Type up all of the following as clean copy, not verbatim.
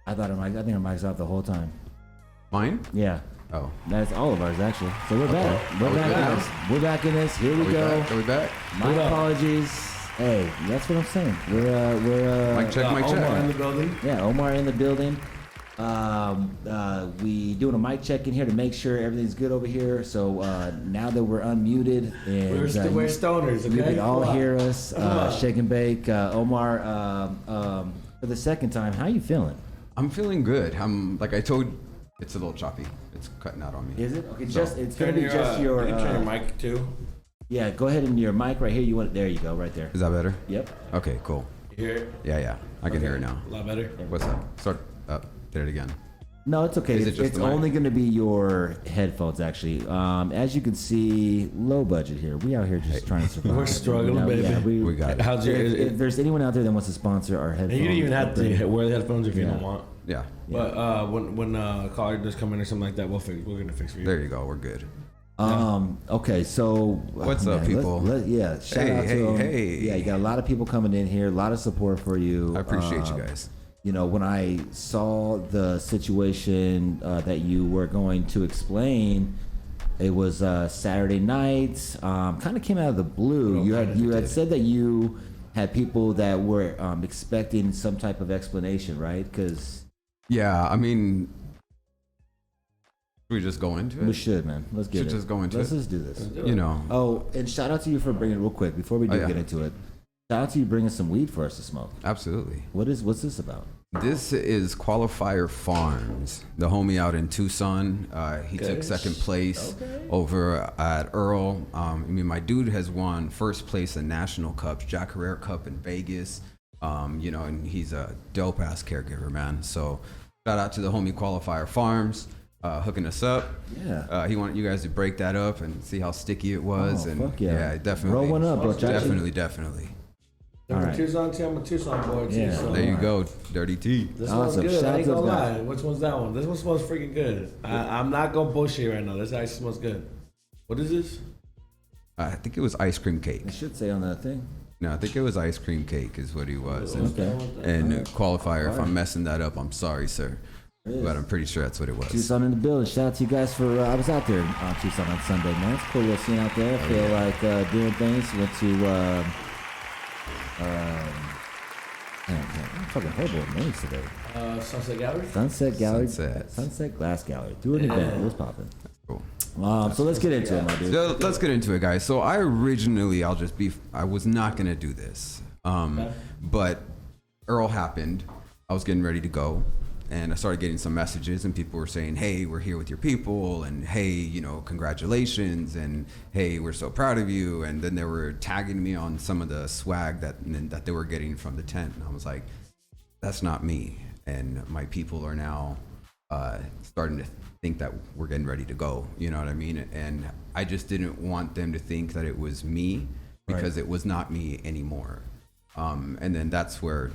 I think our mic's out the whole time. Mine? Yeah. Oh. That's all of ours, actually. So we're back. We're Are we back good in now? this. We're back in this. Here we go. Are we back? My apologies. Hey, that's what I'm saying. We're Mic check, mic check. Omar in the building. Yeah, Omar in the building. We doing a mic check in here to make sure everything's good over here. So now that we're unmuted and We're stoners, okay? you can all Come on. hear us. Shake and bake. Omar, for the second time, how you feeling? I'm feeling good. Like I told, it's a little choppy. It's cutting out on me. Is it? Okay, So, it's gonna be just your. You can turn your mic too. Yeah, go ahead and your mic right here. You want it? There you go, right there. Is that better? Yep. Okay, cool. You hear it? Yeah. I can hear it now. A lot better. What's that? Start up. Did it again. No, it's okay. Is it just It's the mic? only going to be your headphones, actually. As you can see, low budget here. We out here just trying to survive. We're struggling, baby. Yeah, We got it. How's your? if there's anyone out there that wants to sponsor our headphones, You don't even have to wear the headphones if you Yeah. don't want. Yeah. But when a caller does come in or something like that, we're gonna fix for you. There you go. We're good. Okay, so What's up, people? Yeah, shout out to them. Yeah, you got a lot of people coming in here. A lot of support for you. I appreciate you guys. You know, when I saw the situation that you were going to explain, it was Saturday night. Kind of came out of the blue. You had said that you had people that were expecting some type of explanation, right? Because Yeah, I mean, should we just go into it? we should, man. Let's get Should it. just go into Let's it. just do this. You know. Oh, and shout out to you for bringing real quick before we do yeah. get into it. Shout out to you bringing some weed for us to smoke. Absolutely. What's this about? This is Qualifier Farms, the homie out in Tucson. He took second place over at Earl. I mean, my dude has won first place in national cups, Jack Herrera Cup in Vegas. You know, and he's a dope ass caregiver, man. So shout out to the homie Qualifier Farms, hooking us up. Yeah. He wanted you guys to break that up and see how sticky it was. Oh, and fuck yeah. definitely. Roll one up, bro. Definitely. I'm All a right. Tucson too. I'm a Tucson boy too. Yeah. So There you go, Dirty T. This Awesome. smells good. Shout I ain't out to gonna those lie. Which one's that one? This one smells freaking good. I'm not gonna bullshit right now. This actually smells good. What is this? I think it was ice cream cake. It should say on that thing. No, I think it was ice cream cake is what he was. And, Okay. and Qualifier, if I'm messing that up, I'm sorry, sir. is. But I'm pretty sure that's what it was. Tucson in the building. Shout out to you guys for. I was out there on Tucson on Sunday, man. It's a cool little scene out there. I feel like doing things. Went to. I'm fucking horrible with names today. Sunset Gallery. Sunset Gallery. Sunset. Sunset Glass Gallery. Do an event. It was popping. Cool. So let's get into it, my dude. So let's get into it, guys. So I originally, I was not going to do this. But Earl happened. I was getting ready to go. And I started getting some messages, and people were saying, "Hey, we're here with your people," and "Hey, you know, congratulations," and "Hey, we're so proud of you." And then they were tagging me on some of the swag that they were getting from the tent, and I was like, "That's not me." And my people are now starting to think that we're getting ready to go. You know what I mean? And I just didn't want them to think that it was me because it was not me anymore. And then that's where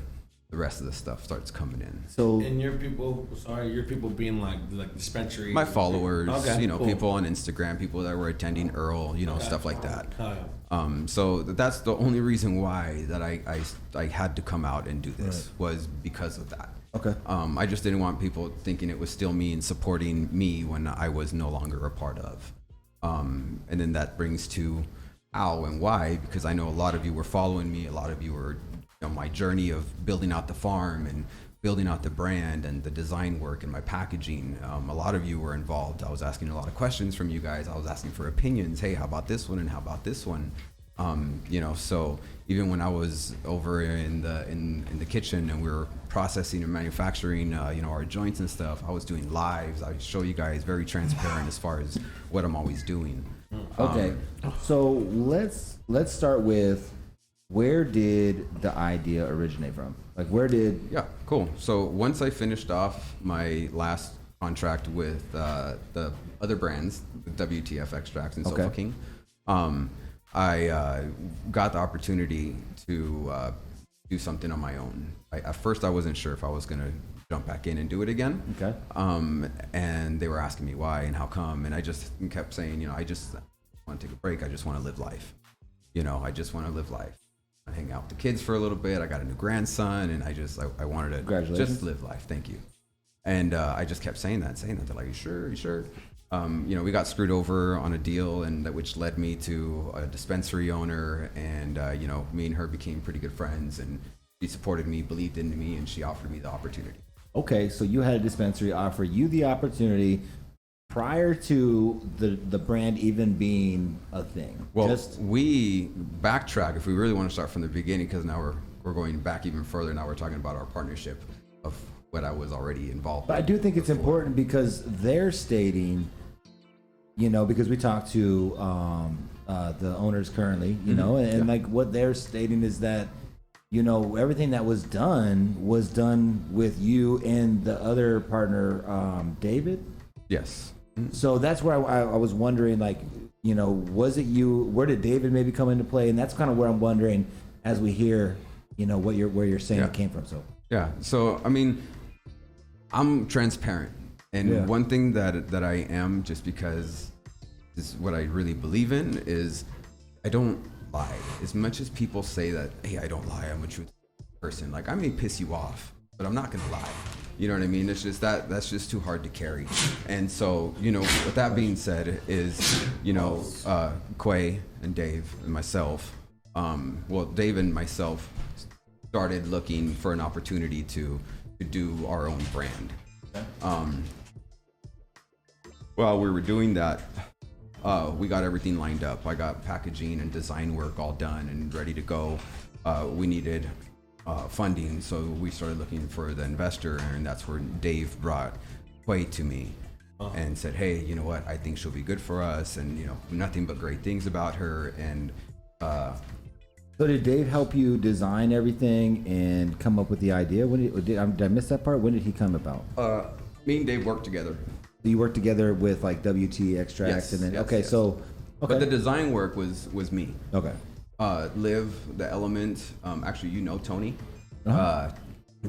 the rest of the stuff starts coming in. So And your people being like dispensary. My followers, Okay, you know, cool. people on Instagram, people that were attending Earl, you know, stuff like that. Oh, yeah. So that's the only reason why that I had to come out and do this was because of that. okay. I just didn't want people thinking it was still me and supporting me when I was no longer a part of. And then that brings to how and why, because I know a lot of you were following me. A lot of you were, you know, my journey of building out the farm and building out the brand and the design work and my packaging. A lot of you were involved. I was asking a lot of questions from you guys. I was asking for opinions. Hey, how about this one? And how about this one? You know, so even when I was over in the kitchen and we were processing and manufacturing, you know, our joints and stuff, I was doing lives. I show you guys very transparent as far as what I'm always doing. Okay. So let's start with, where did the idea originate from? Like, where did? Yeah, cool. So once I finished off my last contract with the other brands, the WTF Extracts and Sofa King, I got the opportunity to do something on my own. At first, I wasn't sure if I was gonna jump back in and do it again. Okay. And they were asking me why and how come, and I just kept saying, you know, I just want to take a break. I just want to live life. You know, I just want to live life. I hang out with the kids for a little bit. I got a new grandson, and I wanted to Congratulations. just live life. Thank you. And I just kept saying that. They're like, you sure? We got screwed over on a deal, and which led me to a dispensary owner, and me and her became pretty good friends, and she supported me, believed in me, and she offered me the opportunity. Okay, so you had a dispensary offer you the opportunity prior to the brand even being a thing. Well, we backtrack if we really want to start from the beginning, because now we're going back even further. Now we're talking about our partnership of what I was already involved But in. I do think it's important because they're stating, because we talked to the owners currently, and like what they're stating is that, everything that was done with you and the other partner, David. Yes. So that's where I was wondering, like, was it you? Where did David maybe come into play? And that's kind of where I'm wondering as we hear, where you're saying it came from. So yeah. So I mean, I'm transparent, and one thing that I am, just because this is what I really believe in, is I don't lie. As much as people say that, hey, I don't lie, I'm a truthful person. Like, I may piss you off, but I'm not gonna lie. You know what I mean? It's just that's just too hard to carry. And so, with that being said, is Quay and Dave and myself, Dave and myself started looking for an opportunity to do our own brand. While we were doing that, we got everything lined up. I got packaging and design work all done and ready to go. We needed funding, so we started looking for the investor, and that's where Dave brought Quay to me and said, hey, you know what, I think she'll be good for us, and nothing but great things about her. And so did Dave help you design everything and come up with the idea? Did I miss that part? When did he come about? Me and Dave worked together. You worked together with like WT extracts, and then yes. So but the design work was me. Okay. Liv, the element, actually, Tony.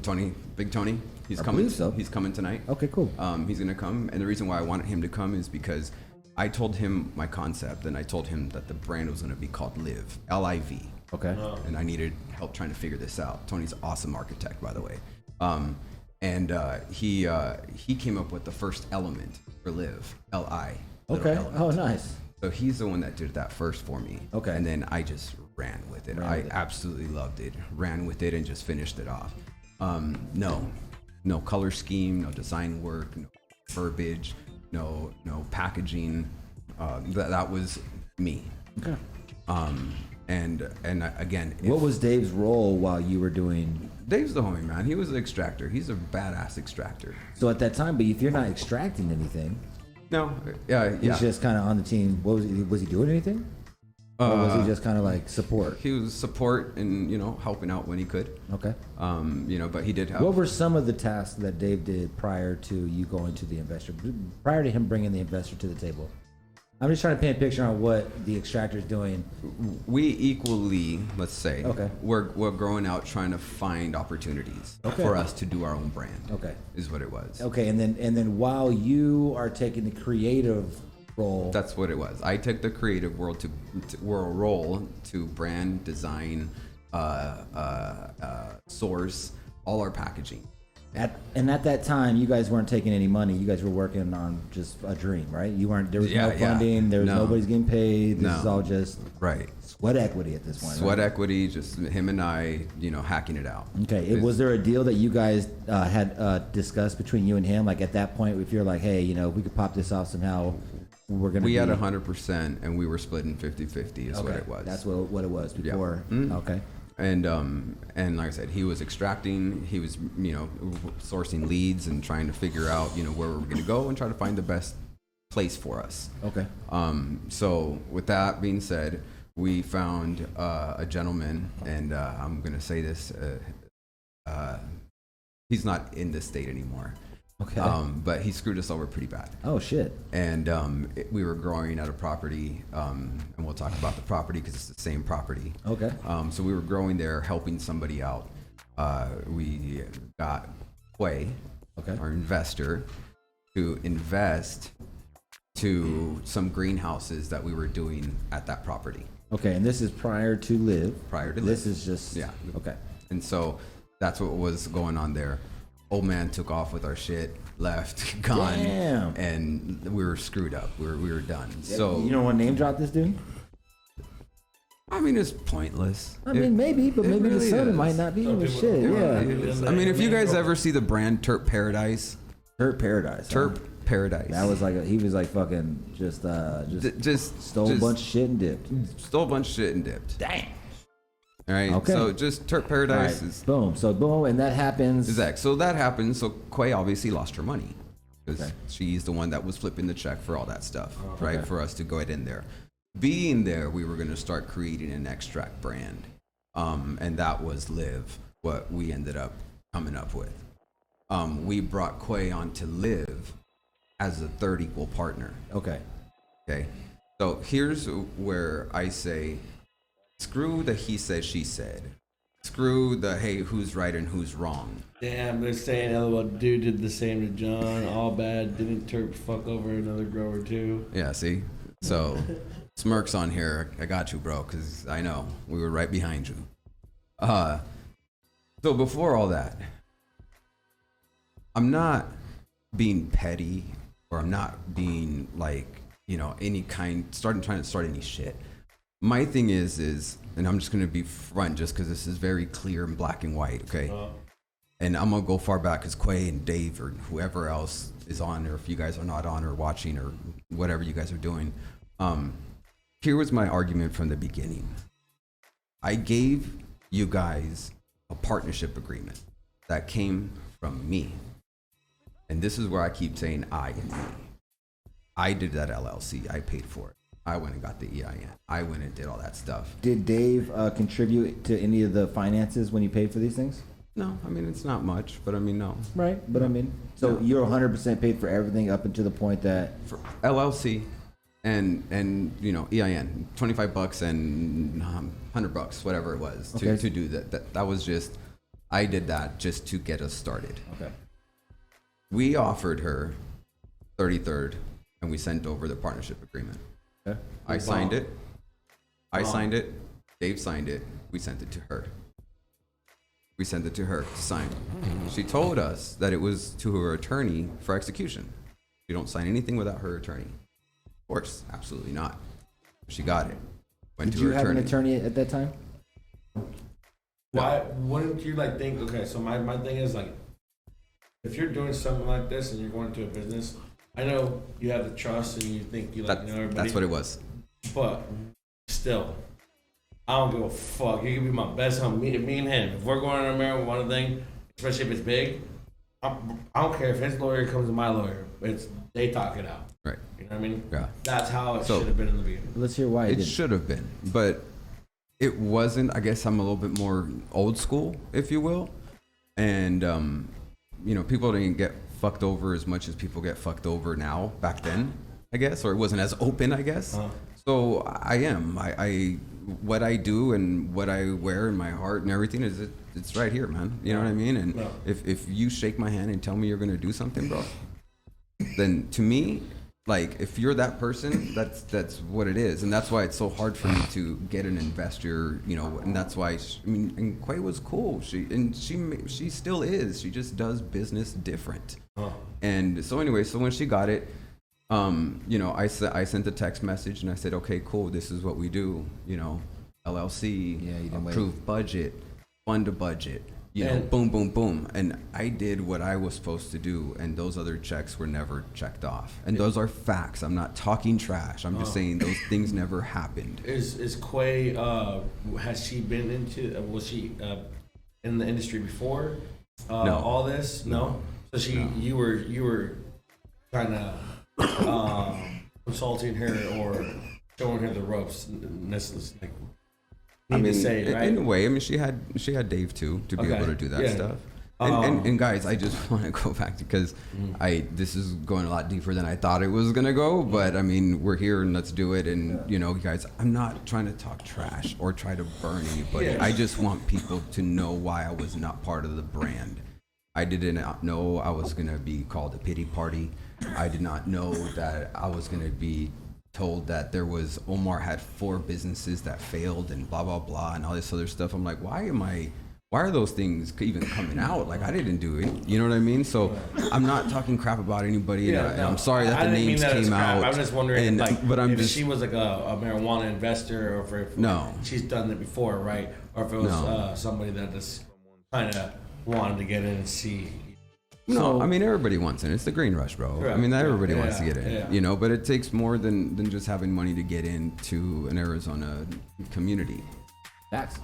Tony, Big Tony. He's I coming. believe so. He's coming tonight. Okay, cool. He's gonna come, and the reason why I wanted him to come is because I told him my concept, and I told him that the brand was gonna be called Liv, L-I-V. Okay. And I needed help trying to figure this out. Tony's an awesome architect, by the way. He came up with the first element for Liv, L-I. Okay. Element. Oh, nice. So he's the one that did that first for me. Okay. And then I just ran with it. I absolutely loved it. Ran with it and just finished it off. No color scheme, no design work, no verbiage, no packaging. That was me. Okay. And again, What was Dave's role while you were doing? Dave's the homie, man. He was an extractor. He's a badass extractor. So at that time, but if you're not extracting anything, No, yeah. he's just kind of on the team. What was he doing anything? Or was he just kind of like support? He was support and helping out when he could. Okay. But he did have. What were some of the tasks that Dave did prior to you going to the investor? Prior to him bringing the investor to the table? I'm just trying to paint a picture on what the extractor's doing. We equally, let's say, Okay. we're growing out trying to find opportunities for us to do our own brand. Okay. Is what it was. Okay, and then while you are taking the creative role, That's what it was. I took the creative role to brand, design, source all our packaging. at that time, you guys weren't taking any money. You guys were working on just a dream, right? You weren't. There was no funding. There was nobody's getting paid. This is all just right sweat equity at this point. Sweat right? equity, just him and I, hacking it out. Okay. Was there a deal that you guys had discussed between you and him? Like at that point, if you're like, hey, we could pop this off somehow, we're gonna. We had 100%, and we were splitting 50-50. Is what it was. That's what it was before. Yeah. Mm-hmm. Okay. And like I said, he was extracting, he was sourcing leads and trying to figure out where we were going to go and try to find the best place for us. Okay. So with that being said, we found a gentleman, and I'm going to say this, he's not in this state anymore. Okay. But he screwed us over pretty bad. Oh shit. And we were growing at a property, and we'll talk about the property because it's the same property. Okay. So we were growing there, helping somebody out. We got Quay, our investor, to invest to some greenhouses that we were doing at that property. Okay, and this is prior to Live. Prior to This Live. is just Yeah. Okay. And so that's what was going on there. old man took off with our shit, left, gone, Damn. and we were screwed up. We were done. So You don't want to name drop this dude? I mean, it's pointless. I mean, maybe, but maybe really the son is. might not be Some with people shit. don't Yeah. really is. I mean, if you guys ever see the brand Terp Paradise, Terp Paradise. huh? Terp Paradise. That was like he was like fucking just stole a bunch of shit and dipped. Stole a bunch of shit and dipped. Dang. All right. Okay. So just Terp All Paradise right. is Boom. So boom, and that happens. exact. So that happened. So Quay obviously lost her money because Okay. she's the one that was flipping the check for all that stuff, right? Okay. For us to go ahead in there. Being there, we were going to start creating an extract brand, and that was Live. What we ended up coming up with. We brought Quay on to Live as a third equal partner. Okay. Okay. So here's where I say, screw the he said, she said. Screw the, hey, who's right and who's wrong. Damn, they're saying, well, dude did the same to John. All bad. Didn't Terp fuck over another grower too? Yeah, see? So, smirks on here. I got you, bro, because I know. We were right behind you. So before all that, I'm not being petty or I'm not being like, any kind, trying to start any shit. My thing is, and I'm just going to be front just because this is very clear and black and white, okay? And I'm going to go far back as Quay and Dave or whoever else is on, or if you guys are not on or watching or whatever you guys are doing. Here was my argument from the beginning. I gave you guys a partnership agreement that came from me. And this is where I keep saying I and me. I did that LLC. I paid for it. I went and got the EIN. I went and did all that stuff. Did Dave contribute to any of the finances when you paid for these things? No, I mean, it's not much, but I mean, no. Right, but I mean, so you're 100% paid for everything up until the point that For LLC and EIN, $25 and $100, whatever it was, Okay. to do that. That was just, I did that just to get us started. okay. We offered her 33rd, and we sent over the partnership agreement. Okay. I signed it. I signed it. Dave signed it. We sent it to her. We sent it to her to sign. She told us that it was to her attorney for execution. You don't sign anything without her attorney. Of course, absolutely not. She got it. Went Did to you her have attorney. an attorney at that time? Why wouldn't you think, okay, so my thing is if you're doing something like this and you're going into a business, I know you have the trust and you think you know everybody. That's what it was. But still, I don't give a fuck. You can be my best homie, me and him. If we're going to marijuana thing, especially if it's big, I don't care if his lawyer comes to my lawyer. They talk it out. Right. You know what I mean? Yeah. That's how it So- should have been in the beginning. Let's hear why it It didn't. should have been, but it wasn't. I guess I'm a little bit more old school, if you will. And, people didn't get fucked over as much as people get fucked over now back then, I guess, or it wasn't as open, I guess. So I am. I what I do and what I wear in my heart and everything it's right here, man. You know what I mean? And Yeah. if you shake my hand and tell me you're gonna do something, bro, then to me, like, if you're that person, that's what it is, and that's why it's so hard for me to get an investor, and that's why and Quay was cool. She still is. She just does business different. And so anyway, so when she got it, I sent a text message and I said, okay, cool, this is what we do. LLC, Yeah, you didn't wait. approved budget, fund a budget. And- Boom, boom, boom. And I did what I was supposed to do, and those other checks were never checked off. And those are facts. I'm not talking trash. I'm just saying those things never happened. Is Quay, has she been was she in the industry before No. all this? No? So you were kind of consulting her or showing her the ropes, necessarily. To say, right? in a way, she had Dave too to be Okay. able to do that Yeah. stuff. And guys, I just want to go back because this is going a lot deeper than I thought it was gonna go. But I mean, we're here and let's do it. And guys, I'm not trying to talk trash or try to burn anybody. Yeah. I just want people to know why I was not part of the brand. I did not know I was gonna be called a pity party. I did not know that I was gonna be told that Omar had 4 businesses that failed and blah blah blah and all this other stuff. I'm like, why why are those things even coming out? Like, I didn't do it. You know what I mean? So I'm not talking crap about anybody. And I'm sorry that the names came out. I'm just wondering, if if she was like a marijuana investor, or if no, she's done it before, right? Or if it was somebody that just kind of wanted to get in and see. No, I mean, everybody wants in. It's the green rush, bro. Correct. I mean, everybody wants to get in, you know, but it takes more than just having money to get into an Arizona community. Facts.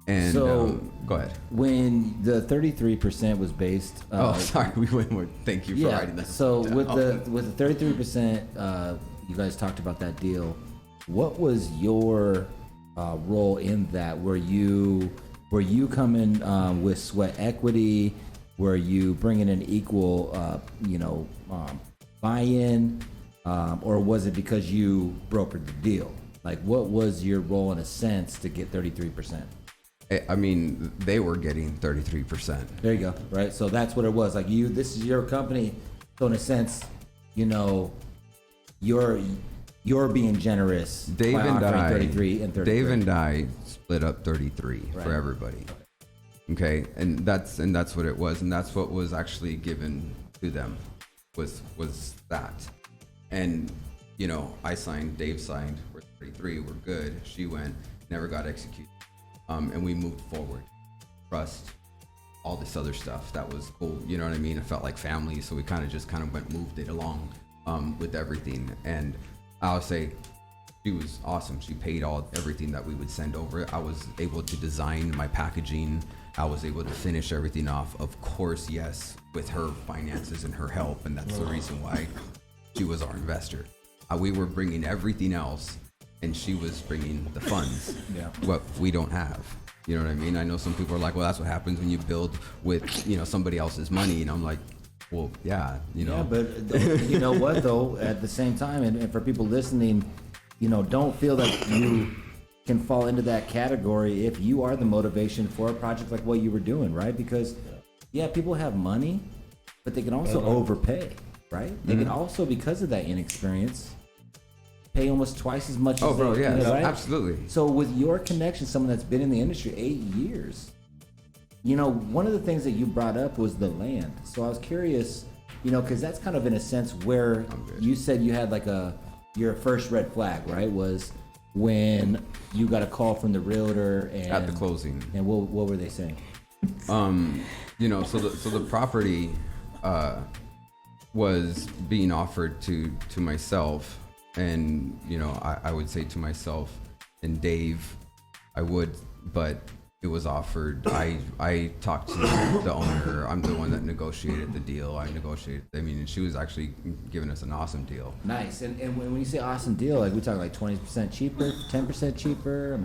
And so, go ahead. When the 33% was based, sorry, we went more. Thank you for writing that. So with the 33%, you guys talked about that deal. What was your role in that? Were you coming with sweat equity? Were you bringing an equal, buy-in, or was it because you brokered the deal? Like, what was your role in a sense to get 33%? I mean, they were getting 33%. There you go. Right. So that's what it was. Like, this is your company. So in a sense, you're being generous. Dave by and offering I, 33 and 33. Dave and I split up 33 for everybody. Okay, and that's what it was, and that's what was actually given to them, was that, and I signed, Dave signed, we're 33, we're good. She went, never got executed, and we moved forward. Trust, all this other stuff that was cool. You know what I mean? It felt like family, so we kind of moved it along with everything. And I'll say, she was awesome. She paid everything that we would send over. I was able to design my packaging. I was able to finish everything off. Of course, yes, with her finances and her help, and that's the reason why she was our investor. We were bringing everything else, and she was bringing the funds. What we don't have. You know what I mean? I know some people are like, well, that's what happens when you build with somebody else's money, and I'm like, well, yeah, Yeah, but you know what though? At the same time, and for people listening, don't feel that you can fall into that category if you are the motivation for a project like what you were doing, right? Because people have money, but they can also overpay, right? They can also, because of that inexperience, pay almost twice as much as bro, they, right? Absolutely. So with your connection, someone that's been in the industry 8 years, one of the things that you brought up was the land. So I was curious, because that's kind of in a sense where you said you had like your first red flag, right? Was when you got a call from the realtor and at the closing. And what were they saying? So the property was being offered to myself, and I would say to myself and Dave, I would, but it was offered. I talked to the owner. I'm the one that negotiated the deal. And she was actually giving us an awesome deal. Nice. And when you say awesome deal, like we talking like 20% cheaper, 10% cheaper?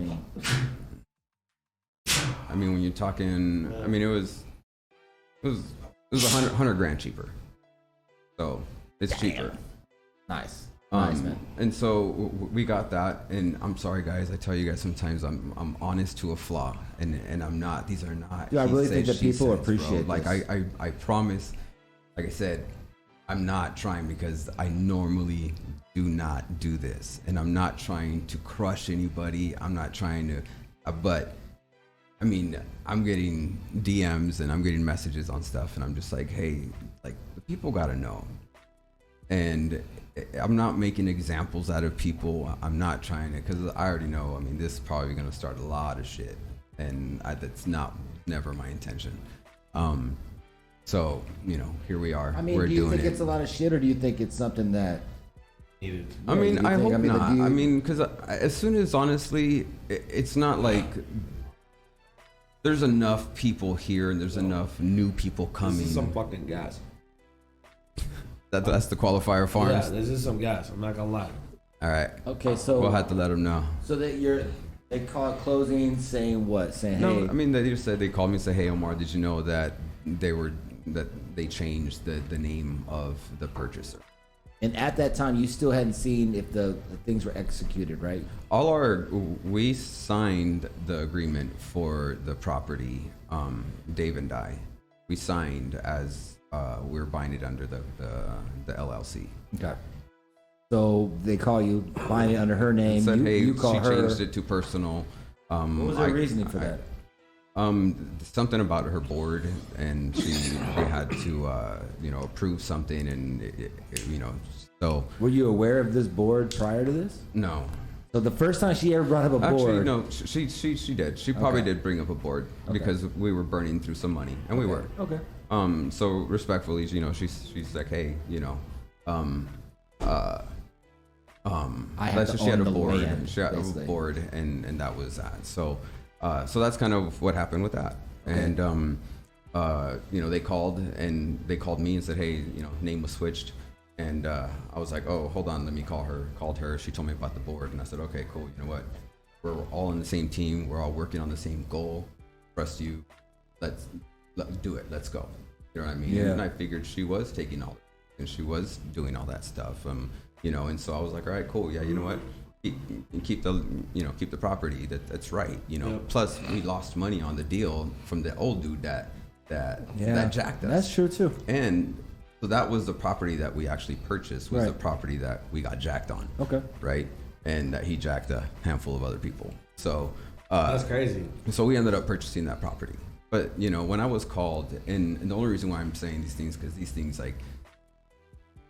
When you're talking, it was $100 grand cheaper. So it's cheaper. Nice. Nice, man. And so we got that, and I'm sorry, guys. I tell you guys sometimes I'm honest to a flaw, and I'm not. These are not. Yeah, I really think that people appreciate bro. Like I promise. Like I said, I'm not trying, because I normally do not do this, and I'm not trying to crush anybody. I'm not trying to, but I'm getting DMs and I'm getting messages on stuff, and I'm just like, hey, like, the people gotta know, and I'm not making examples out of people. I'm not trying to, because I already know, this is probably going to start a lot of shit, and that's never my intention. So, here we are. We're do you think it's a lot of shit, or do you think it's something that needed? I hope not. Because as soon as, honestly, it's not like there's enough people here and there's enough new people coming. This is some fucking gas. That's the Qualifier Farms. Yeah, this is some gas. I'm not gonna lie. All right. Okay, so we'll have to let them know. So that they call it closing, saying what? Saying no, hey. They just said, they called me and said, hey, Omar, did you know that they changed the name of the purchaser? And at that time, you still hadn't seen if the things were executed, right? We signed the agreement for the property. Dave and I, we signed as. We're buying it under the LLC. Okay. So they call you, buying it under her name. Said, you call she her. Changed it to personal. What was her reasoning for that? Something about her board, and they had to, approve something, and so. Were you aware of this board prior to this? No. So the first time she ever brought up a board. Actually, no, she did. She probably did bring up a board because we were burning through some money, and we were. Okay. So respectfully, she's like, hey, she had a board. She had a board, and that was that. So that's kind of what happened with that. Okay. And they called me and said, hey, name was switched. And I was like, oh, hold on, let me call her. Called her. She told me about the board, and I said, okay, cool. You know what? We're all on the same team. We're all working on the same goal. Trust you. Let's do it. Let's go. You know what I mean? Yeah. And I figured she was taking all, and she was doing all that stuff. And so I was like, all right, cool. Yeah, you know what? Keep the property. That's right. Yep. Plus, we lost money on the deal from the old dude that jacked us. That's true too. And so that was the property that we actually purchased, was Right. the property that we got jacked on. Okay. Right? And that he jacked a handful of other people. So that's crazy. So we ended up purchasing that property. But, when I was called, and the only reason why I'm saying these things, because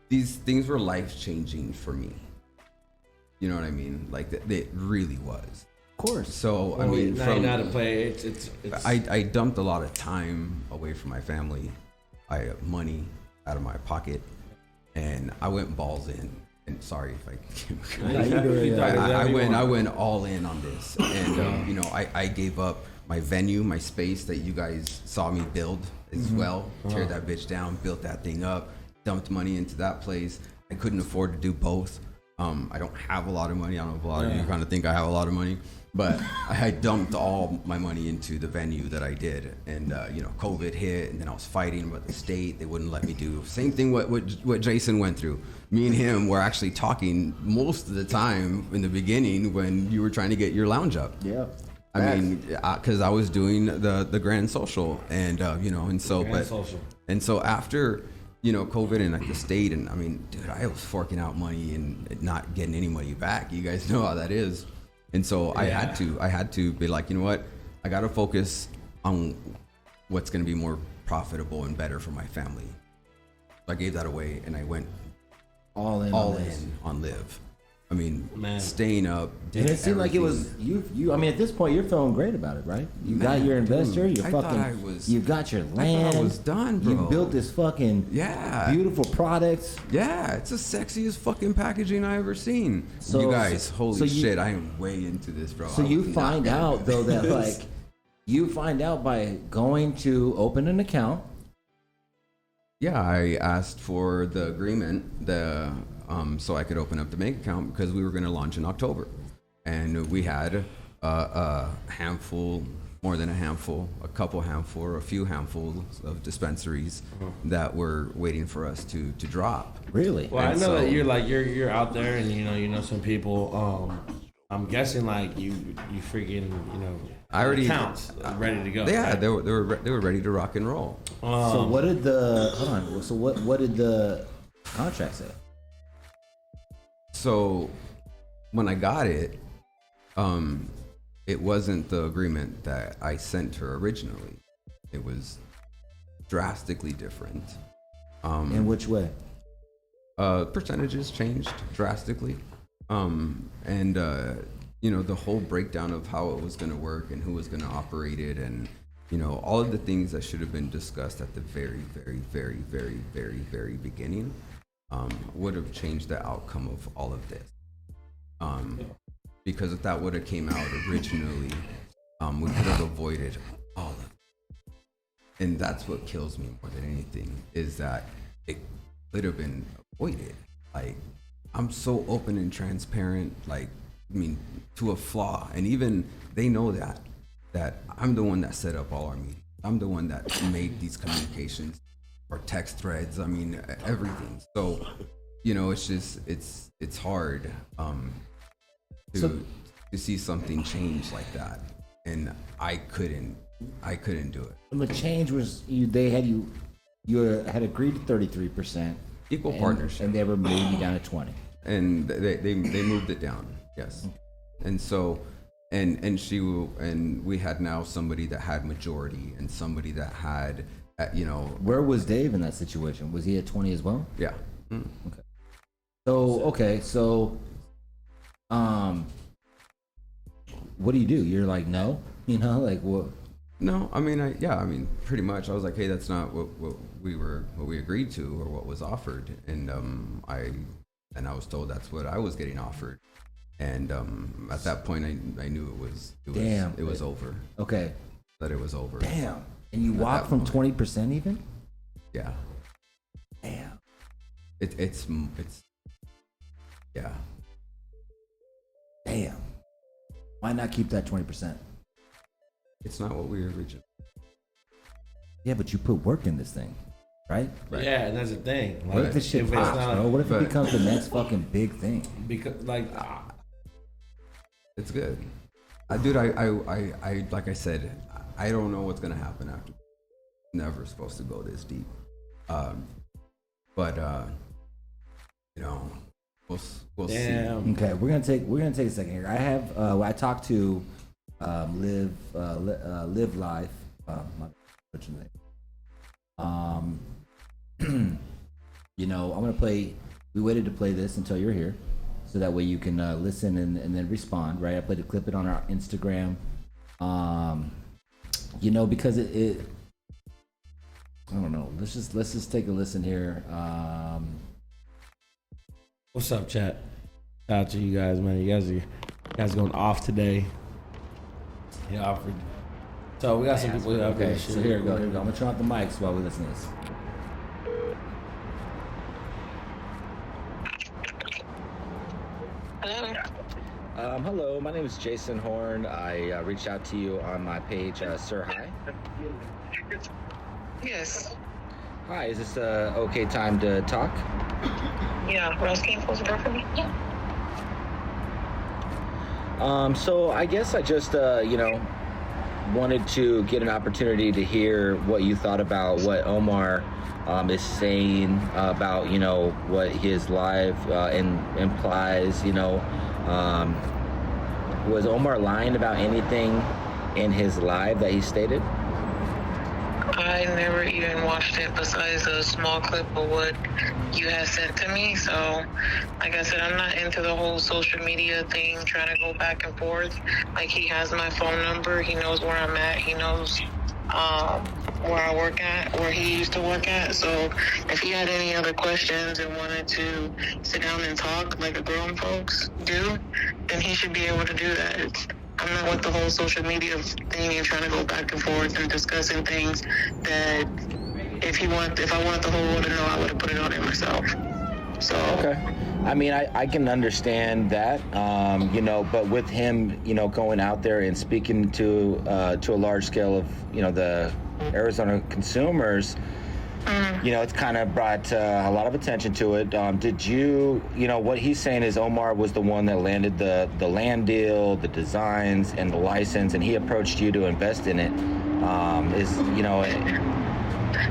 these things were life-changing for me. You know what I mean? Like, it really was. Of course. So, Now you know how to play. It's I dumped a lot of time away from my family. I money out of my pocket, and I went balls in. And sorry if I went all in on this, and I gave up my venue, my space that you guys saw me build as well. Tear that bitch down, built that thing up, dumped money into that place. I couldn't afford to do both. I don't have a lot of money. I don't know if a lot of you kind of think I have a lot of money, but I dumped all my money into the venue that I did. And, COVID hit, and then I was fighting with the state. They wouldn't let me do. Same thing what Jason went through. Me and him were actually talking most of the time in the beginning when you were trying to get your lounge up. Yeah. I mean, because I was doing the Grand Social, and, and so after, COVID and like the state, and I mean, dude, I was forking out money and not getting any money back. You guys know how that is. And so I had to be like, you know what? I got to focus on what's going to be more profitable and better for my family. So I gave that away, and I went all in on Live. I mean, staying up. And it seemed like it was you. I mean, at this point, you're feeling great about it, right? You got your investor. You got your land. I thought I was done, bro. You built this fucking beautiful product. Yeah, it's the sexiest fucking packaging I ever seen. So, you guys, holy shit, I am way into this, bro. So you find out though that you find out by going to open an account. Yeah, I asked for the agreement, so I could open up the bank account because we were going to launch in October, and we had a handful, more than a handful, a few handfuls of dispensaries that were waiting for us to drop. Really? Well, I know that you're out there, and you know some people. I'm guessing you freaking I already accounts ready to go. Yeah, right? they were ready to rock and roll. So what did what did the contract say? So when I got it, it wasn't the agreement that I sent her originally. It was drastically different. In which way? Percentages changed drastically. The whole breakdown of how it was going to work and who was going to operate it, and all of the things that should have been discussed at the very, very, very, very, very, very beginning would have changed the outcome of all of this. Because if that would have came out originally, we could have avoided all of it. And that's what kills me more than anything, is that it could have been avoided. I'm so open and transparent, to a flaw. And even they know that I'm the one that set up all our meetings. I'm the one that made these communications or text threads. I mean, everything. So, it's just, it's hard to see something change like that. And I couldn't do it. And the change was you had agreed to 33%. Equal partnership. And they were moving you down to 20. And they moved it down. Yes. And so, and we had now somebody that had majority and somebody that had, Where was Dave in that situation? Was he at 20 as well? Yeah. Okay. So, what do you do? You're like, no, like what? No, I mean, pretty much. I was like, hey, that's not what we agreed to or what was offered, and I was told that's what I was getting offered, and at that point, I knew it was over. Okay. That it was over. Damn. And you walked from 20% even? Yeah. Damn. It's yeah. Damn. Why not keep that 20%? It's not what we originally. Yeah, but you put work in this thing, right? Yeah, and that's the thing. Like, What if this shit pops, bro? What if it becomes the next fucking big thing? Because, it's good. Dude, I like I said, I don't know what's gonna happen after. Never supposed to go this deep, but we'll see. Okay, we're gonna take a second here. I have I talked to Live Life. What's your name? I'm gonna play. We waited to play this until you're here, so that way you can listen and then respond. Right? I played a clip it on our Instagram. Because it I don't know. Let's just take a listen here. what's up, chat? Shout out to you guys, man. You guys going off today. He offered. So we got some people. Okay, so here we go. I'm gonna turn off the mics while we listen to this. Hello, my name is Jason Horn. I reached out to you on my page, Sir Hi. Yes. Hi, is this okay time to talk? Yeah, Rose came close the door for me. Yeah. So I guess I just, wanted to get an opportunity to hear what you thought about what Omar is saying about, what his live implies, was Omar lying about anything in his live that he stated? I never even watched it besides a small clip of what you had sent to me. So, like I said, I'm not into the whole social media thing, trying to go back and forth. Like, he has my phone number. He knows where I'm at. He knows where I work at, where he used to work at. So if he had any other questions and wanted to sit down and talk like the grown folks do, then he should be able to do that. I'm not with the whole social media thing and trying to go back and forth and discussing things that if I wanted the whole world to know, I would have put it on there myself. So okay. I mean, I can understand that, but with him, going out there and speaking to a large scale of, the Arizona consumers, it's kind of brought a lot of attention to it. Did you, what he's saying is Omar was the one that landed the land deal, the designs, and the license, and he approached you to invest in it.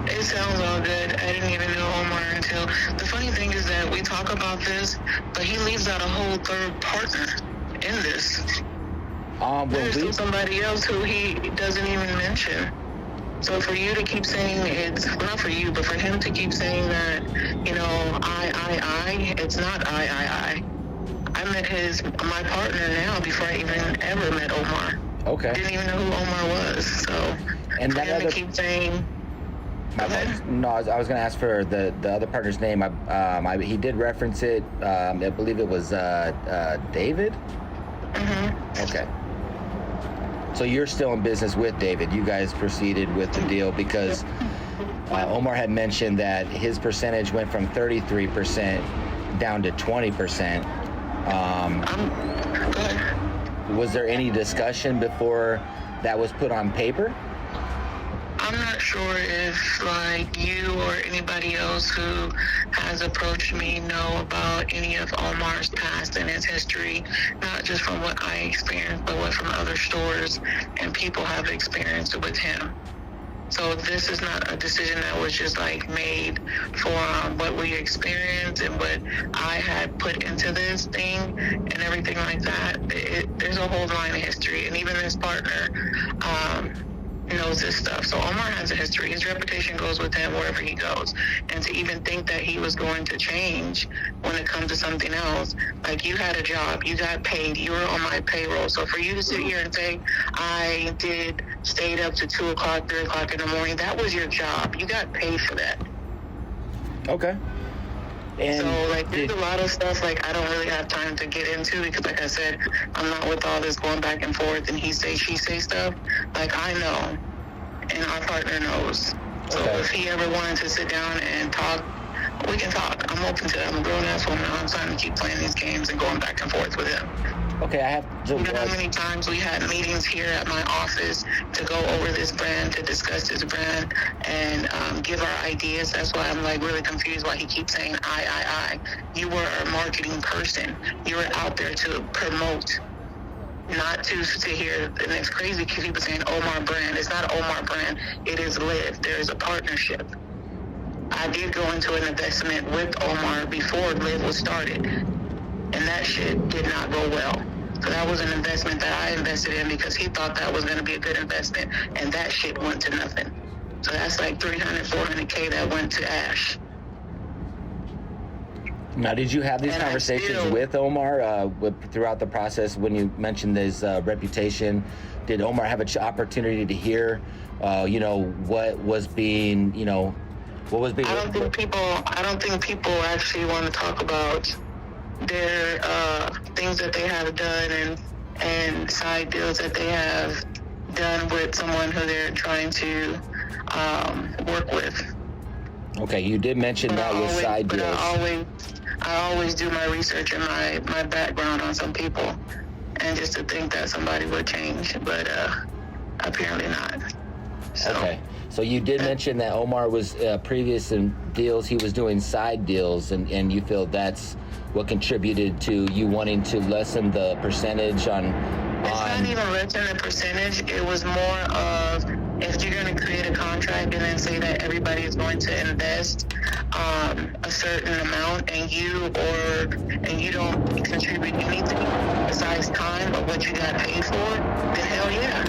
It sounds all good. I didn't even know Omar until... The funny thing is that we talk about this, but he leaves out a whole third partner in this. There's still somebody else who he doesn't even mention. So for you to keep saying it's... Not for you, but for him to keep saying that, it's not I. I met my partner now before I even ever met Omar. Okay. I didn't even know who Omar was, so... And for him to keep saying... No, I was going to ask for the other partner's name. He did reference it. I believe it was David? Mm-hmm. Okay. So you're still in business with David. You guys proceeded with the deal because Omar had mentioned that his percentage went from 33% down to 20%. Was there any discussion before that was put on paper? I'm not sure if, you or anybody else who has approached me know about any of Omar's past and his history, not just from what I experienced, but what from other stores and people have experienced with him. So this is not a decision that was just like made for what we experienced and what I had put into this thing and everything like that. There's a whole line of history, and even this partner knows this stuff. So Omar has a history. His reputation goes with him wherever he goes. And to even think that he was going to change when it comes to something else, like, you had a job, you got paid, you were on my payroll. So for you to sit here and say, I stayed up to 2 o'clock, 3 o'clock in the morning, that was your job. You got paid for that. Okay. And so, like, there's a lot of stuff, like, I don't really have time to get into because, like I said, I'm not with all this going back and forth and he say, she say stuff. Like, I know, and our partner knows. So if he ever wanted to sit down and talk, we can talk. I'm open to that. I'm a grown-ass woman. I'm trying to keep playing these games and going back and forth with him. Okay, I have to... You know how many times we had meetings here at my office to go over this brand, to discuss this brand, and give our ideas. That's why I'm, like, really confused why he keeps saying I. You were a marketing person. You were out there to promote, not to sit here. And it's crazy because people saying Omar brand. It's not Omar brand. It is Live. There is a partnership. I did go into an investment with Omar before Live was started, and that shit did not go well. So that was an investment that I invested in because he thought that was going to be a good investment, and that shit went to nothing. So that's like $300,000-$400,000 that went to ash. Now, did you have these conversations with Omar throughout the process when you mentioned his reputation? Did Omar have an opportunity to hear, what was being, what was being? I don't think people actually want to talk about their things that they have done and side deals that they have done with someone who they're trying to work with. Okay, you did mention that with side deals. I always do my research and my background on some people, and just to think that somebody would change, but apparently not. So. Okay, so you did mention that Omar was previous in deals, he was doing side deals, and you feel that's what contributed to you wanting to lessen the percentage on... It's not even lessen the percentage. It was more of, if you're going to create a contract and then say that everybody is going to invest a certain amount and you don't contribute anything besides time of what you got paid for, then hell yeah.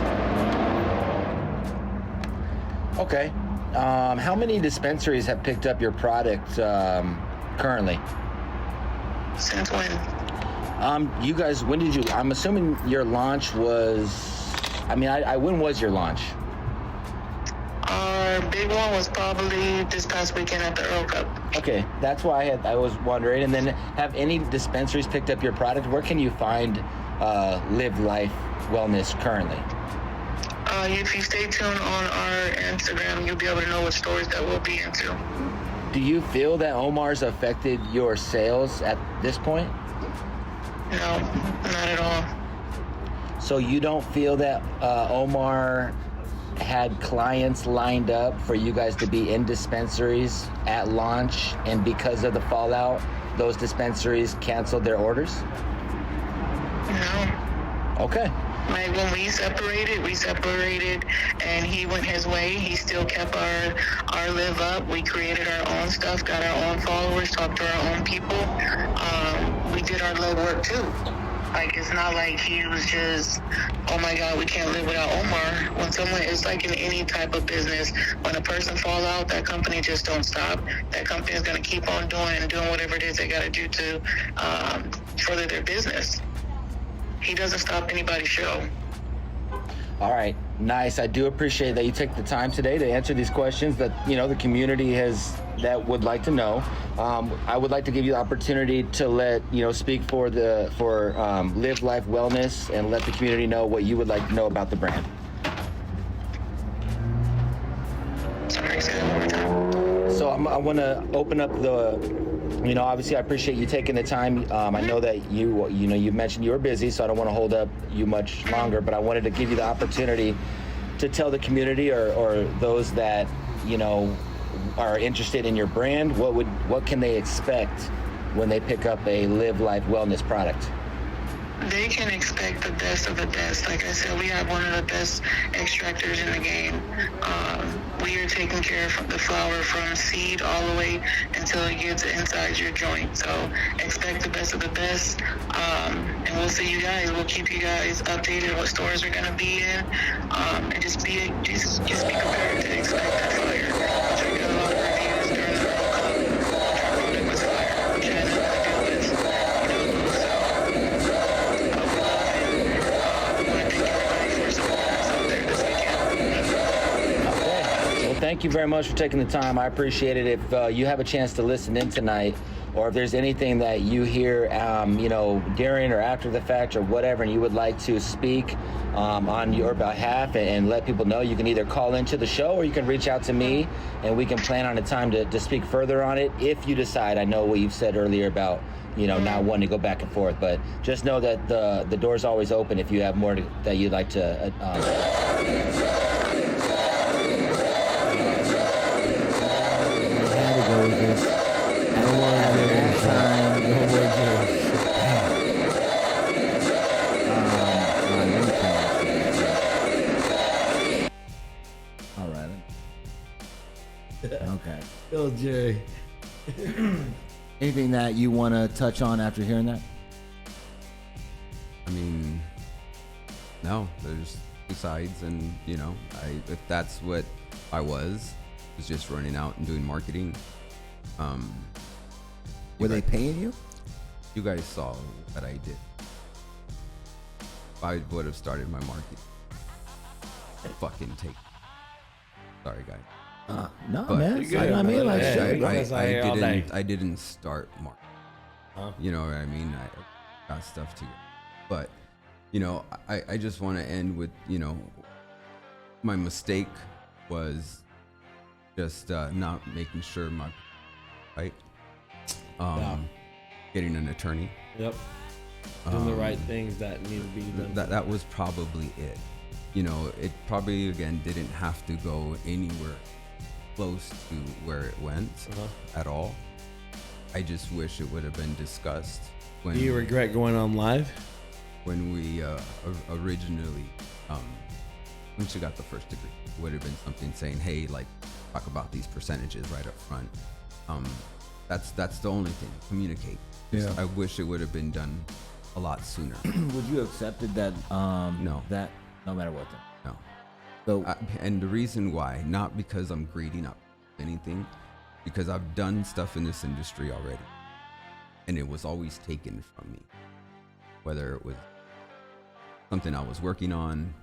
Okay. How many dispensaries have picked up your product currently? Since when? You guys, when did you... I'm assuming your launch was... when was your launch? Our big one was probably this past weekend at the Earl Cup. Okay, that's why I was wondering. And then, have any dispensaries picked up your product? Where can you find Live Life Wellness currently? If you stay tuned on our Instagram, you'll be able to know what stores that we'll be into. Do you feel that Omar's affected your sales at this point? No, not at all. So you don't feel that Omar had clients lined up for you guys to be in dispensaries at launch, and because of the fallout, those dispensaries canceled their orders? No. Okay. Like, when we separated and he went his way. He still kept our Live up. We created our own stuff, got our own followers, talked to our own people. We did our Live work too. Like, it's not like he was just, oh my God, we can't live without Omar. When someone, it's like in any type of business, when a person fall out, that company just don't stop. That company is going to keep on doing whatever it is they got to do to further their business. He doesn't stop anybody's show. All right, nice. I do appreciate that you take the time today to answer these questions that the community that would like to know. I would like to give you the opportunity to let speak for Live Life Wellness and let the community know what you would like to know about the brand. Sorry, say that one more time. So I want to open up the. Obviously, I appreciate you taking the time. I know that you mentioned you were busy, so I don't want to hold up you much longer. But I wanted to give you the opportunity to tell the community or those that are interested in your brand, what can they expect when they pick up a Live Life Wellness product? they can expect the best of the best. Like I said, we have one of the best extractors in the game. We are taking care of the flower from seed all the way until it gets inside your joint. So expect the best of the best. And we'll see you guys. We'll keep you guys updated what stores we're gonna be in. And just be prepared to expect that fire. Which we got a lot of reviews during the World Cup. Our product was fire, which had nothing to do with, so but we love it. We want to thank everybody for supporting us out there this weekend. Well, thank you very much for taking the time. I appreciate it. If you have a chance to listen in tonight, or if there's anything that you hear, during or after the fact or whatever, and you would like to speak on your behalf and let people know, you can either call into the show or you can reach out to me, and we can plan on a time to speak further on it if you decide. I know what you've said earlier about, not wanting to go back and forth, but just know that the door's always open if you have more that you'd like to. I had to go with this. I don't want to have that time. No more Jerry. All right. Okay. Yo, Jerry. Anything that you want to touch on after hearing that? I mean, no, there's two sides, and if that's what I was just running out and doing marketing. Were they paying you? You guys saw what I did. If I would have started my market, fucking take. Sorry, guys. No, But- man. You're good. I mean, like, Yeah, shit. you guys out here all day. I didn't start marketing. Huh? You know what I mean? I got stuff to, but I just want to end with my mistake was just not making sure my right. Yeah. Getting an attorney. Yep. Doing the right things that need to be done. That was probably it. It probably again didn't have to go anywhere close to where it went at all. I just wish it would have been discussed when Do you regret going on live? when we originally once you got the first degree, it would have been something saying, hey, like, talk about these percentages right up front. That's the only thing. Communicate. Yeah. I wish it would have been done a lot sooner. Would you have accepted that? No. That no matter what. Then? No. So And the reason why, not because I'm greedy, not anything, because I've done stuff in this industry already, and it was always taken from me. Whether it was something I was working on,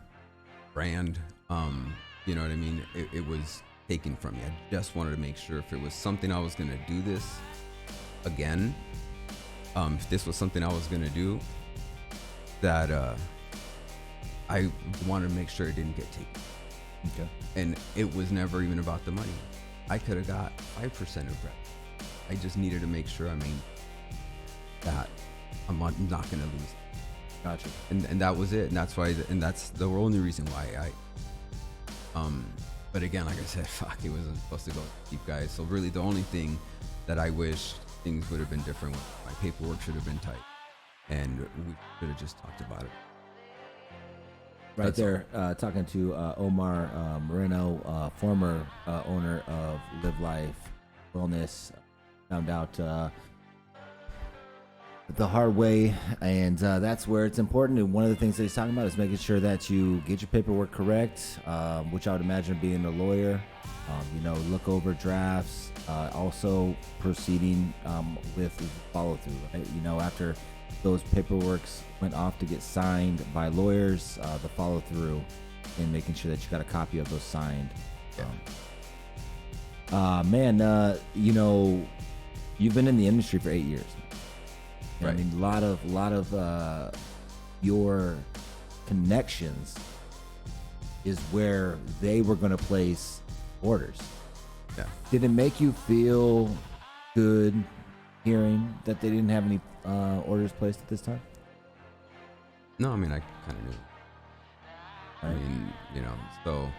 brand, you know what I mean? It was taken from me. I just wanted to make sure if it was something I was going to do this again, if this was something I was going to do, that I wanted to make sure it didn't get taken. okay. And it was never even about the money. I could have got 5% of rep. I just needed to make sure, that I'm not going to lose. Gotcha. And that was it. And that's why, and that's the only reason why but again, like I said, it wasn't supposed to go deep, guys. So really the only thing that I wish things would have been different, my paperwork should have been tight, and we should have just talked about it. Right That's there, talking to Omar Moreno, former owner of Live Life Wellness. Found out the hard way, and that's where it's important. And one of the things that he's talking about is making sure that you get your paperwork correct, which I would imagine being a lawyer, look over drafts, also proceeding with follow through. Right? After those paperworks went off to get signed by lawyers, the follow through and making sure that you got a copy of those signed. Yeah. You've been in the industry for 8 years. Right. I mean, a lot of your connections is where they were going to place orders. Yeah. Did it make you feel good hearing that they didn't have any orders placed at this time? No, I kind of knew. Right. So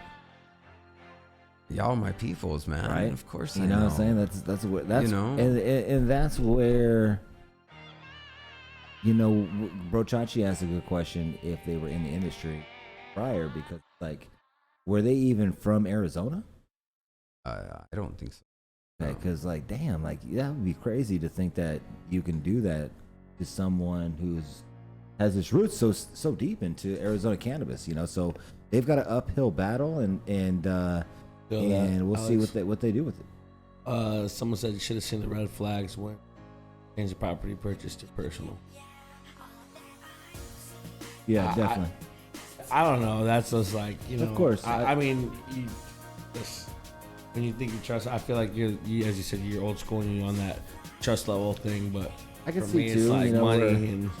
y'all my peoples, man. Right. Of course, You I know know. what I'm saying? That's You know? and that's where You know, Bro Chachi asked a good question if they were in the industry prior, because like, were they even from Arizona? I don't think so. Okay, because like, damn, like that would be crazy to think that you can do that to someone who's has its roots so deep into Arizona cannabis. You know, so they've got an uphill battle, and we'll see what they do with it. Someone said you should have seen the red flags when change the property purchase to personal. Yeah, definitely. I don't know. That's just like, you know. Of course. I mean, when you think you trust, I feel like you, as you said, you're old school and you're on that trust level thing. But I can for see me, too. it's like you know, money and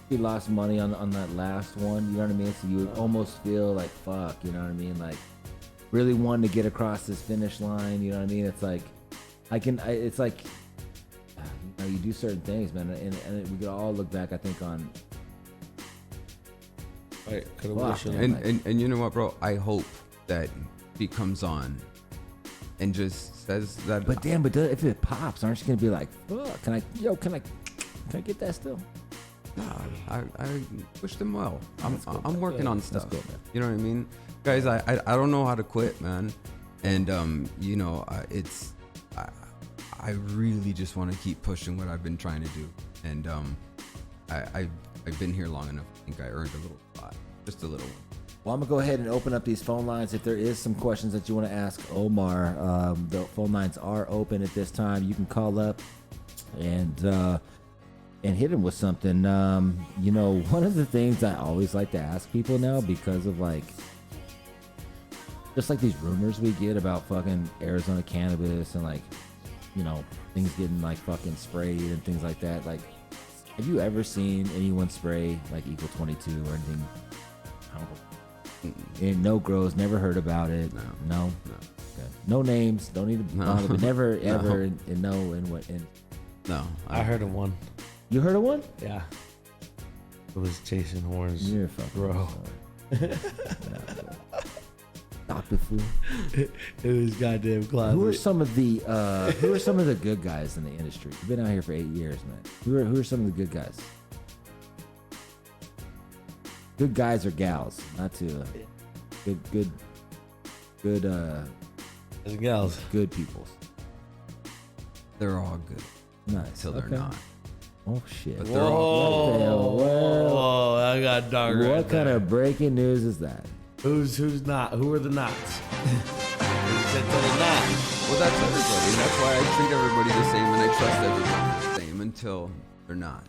he lost money on that last one. You know what I mean? So you would almost feel like fuck. You know what I mean? Like really wanting to get across this finish line. You know what I mean? It's like it's like you know, you do certain things, man, and we could all look back. I think on. And you know what, bro? I hope that he comes on and just says that. But damn, if it pops, aren't you gonna be like, fuck? Can I get that still? I wish them well. Cool, I'm working on stuff. Cool, man. You know what I mean, guys? I don't know how to quit, man. And you know, I really just want to keep pushing what I've been trying to do. And I've been here long enough. I think I earned a little spot, just a little one. Well, I'm gonna go ahead and open up these phone lines. If there is some questions that you want to ask Omar, the phone lines are open at this time. You can call up and hit him with something. You know, one of the things I always like to ask people now, because of like, just like these rumors we get about fucking Arizona cannabis and like, you know, things getting like fucking sprayed and things like that. Like, have you ever seen anyone spray like Equal 22 or anything? And no grows, never heard about it. No. Okay. No names, don't need to bother, but never ever and no and what and no. I heard of one. You heard of one? Yeah. It was Jason Horn's. You're fucking bro. Stop it, fool. It was goddamn closet. Who are some of the good guys in the industry? You've been out here for 8 years, man. Who are some of the good guys? Good guys or gals, not to good gals. Good people. They're all good. Nice. Until they're not. Oh shit. But they're all Whoa, that got dark. What kind of breaking news is that? Who's not? Who are the nots? Who said they're not? Well, that's everybody. And that's why I treat everybody the same and I trust everybody the same until they're not.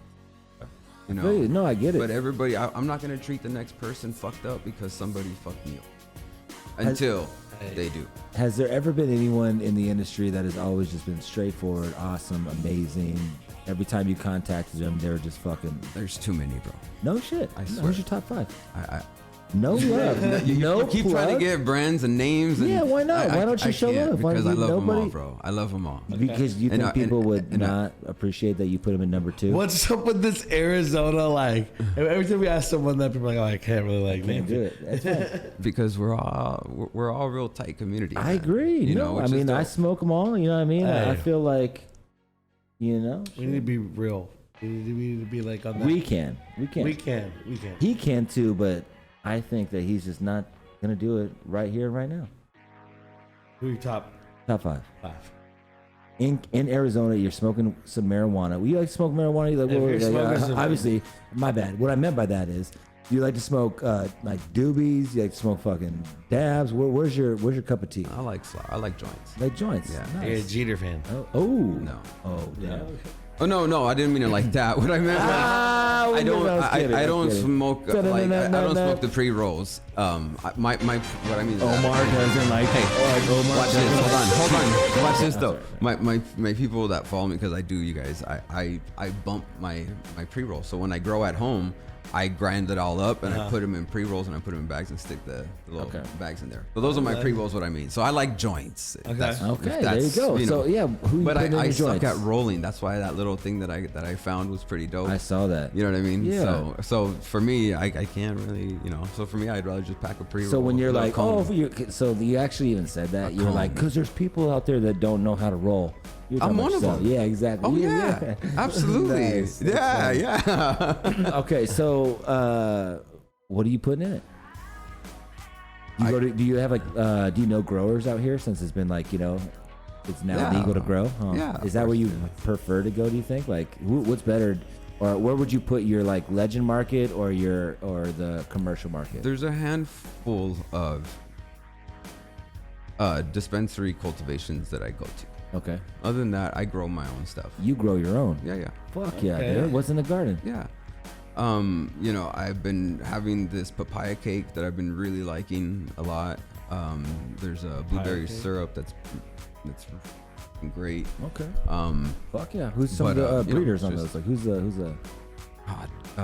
You know? No, I get it. But everybody, I'm not going to treat the next person fucked up because somebody fucked me up. Until they do. Has there ever been anyone in the industry that has always just been straightforward, awesome, amazing? Every time you contacted them, they're just fucking... There's too many, bro. No shit. I swear. Who's your top 5? No love. You keep trying to get brands and names. And yeah, why not? Why don't you show up? Because I love them all, bro. I love them all. Because you think people would not appreciate that you put them in number 2? What's up with this Arizona? Like, every time we ask someone that, people are like, "Oh, I can't really like name it." That's fine. Because we're all real tight community. I agree. You know, I mean, I smoke them all. You know what I mean? Hey. I feel like, you know, we need to be real. We need to be like on that. We can. He can too, but I think that he's just not gonna do it right here, right now. Who are your top 5? In Arizona, you're smoking some marijuana. You like to smoke marijuana? Obviously, my bad. What I meant by that is, you like to smoke like doobies. You like to smoke fucking dabs. Where's your cup of tea? I like flower. I like joints. Like joints. Yeah. You're a Nice. Jeter fan. Oh. No. Oh. Yeah. Oh no, I didn't mean it like that. What I meant was I don't smoke like I don't smoke the pre-rolls. What I mean is Omar doesn't like. Hey, Omar watch this. doesn't Hold on. Watch this though. Sorry. My people that follow me, because I do, you guys. I bump my pre-roll. So when I grow at home, I grind it all up and I put them in pre-rolls and I put them in bags and stick the little bags in there. So those are my pre-rolls. What I mean. So I like joints. Okay, there you go. So yeah, who you but putting in I your suck joints? at rolling. That's why that little thing that I found was pretty dope. I saw that. You know what I mean? Yeah. So for me, I can't really, you know. So for me, I'd rather just pack a pre-roll. So when you're like, cone. so you actually even said that, you're like, because there's people out there that don't know how to roll. You're I'm talking one about of yourself. them. Yeah, exactly. Oh yeah, absolutely. Nice. Yeah, yeah. Okay, so what are you putting in it? Do you have like do you know growers out here since it's been like, it's now legal to grow? Huh? Yeah, Is that where you prefer to go, do you think? Like what's better, or where would you put your like legend market or the commercial market? There's a handful of dispensary cultivations that I go to. Okay. Other than that, I grow my own stuff. You grow your own? Yeah. Fuck yeah, Okay. dude. What's in the garden? Yeah. I've been having this papaya cake that I've been really liking a lot. There's a blueberry cake? syrup that's great. Okay. Fuck yeah. Who's some of the breeders on those? Like who's the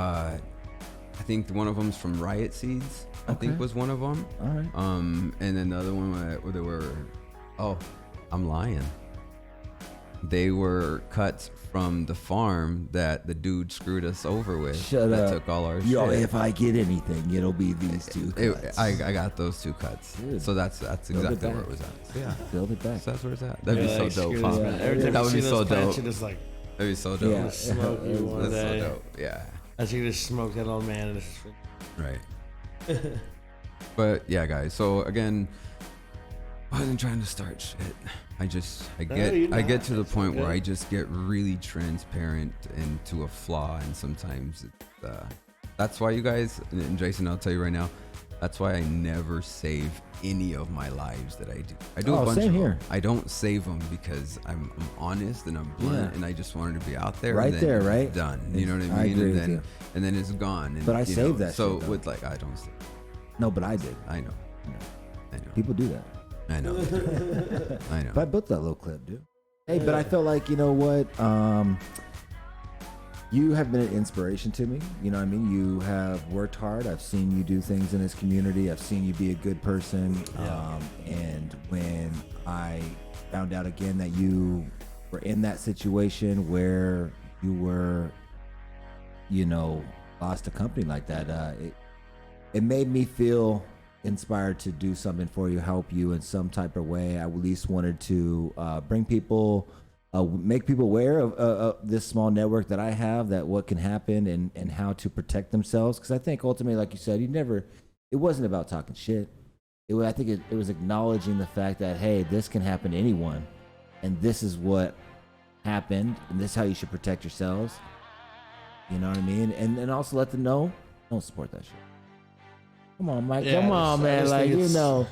I think one of them's from Riot Seeds. I think was one of them. All right. And then the other one where they were, I'm lying. They were cuts from the farm that the dude screwed us over with. Shut that up. took all our Yo, shit. if I get anything, it'll be these two cuts. I got those 2 cuts. Dude. So that's exactly back. where it was at. So yeah. Build it back. So that's where it's at. That'd be so dope. Huh? Huh? Every time That you would see be those so plants, dope. you're just like, That'd be so dope. Yeah. smoke you one That's day. so dope. Yeah. I should just smoke that old man. Right. But yeah, guys. So again, I wasn't trying to start shit. I get to the point where I just get really transparent into a flaw, and sometimes that's why you guys, and Jason, I'll tell you right now, that's why I never save any of my lives that I do. I do a bunch same of here. them. I don't save them because I'm honest and I'm blunt, and I just wanted to be out there. Right and then there, right? it's done. You know what I I mean? agree And with then you. and then it's gone. And, But I you saved know, that So shit, though. with like, I don't save. No, but I did. I know. I know. People do that. I know. I know. But I built that little clip, dude. Hey, but I felt like, you know what? You have been an inspiration to me. You know what I mean? You have worked hard. I've seen you do things in this community. I've seen you be a good person. And when I found out again that you were in that situation where you were, lost a company like that, it made me feel inspired to do something for you, help you in some type of way. I at least wanted to bring people, make people aware of this small network that I have, that what can happen and how to protect themselves. Because I think ultimately, like you said, it wasn't about talking shit. I think it was acknowledging the fact that, hey, this can happen to anyone, and this is what happened, and this is how you should protect yourselves. You know what I mean? And also let them know, don't support that shit. Come on, Mike. Yeah, Come on, I man. just Like, think it's-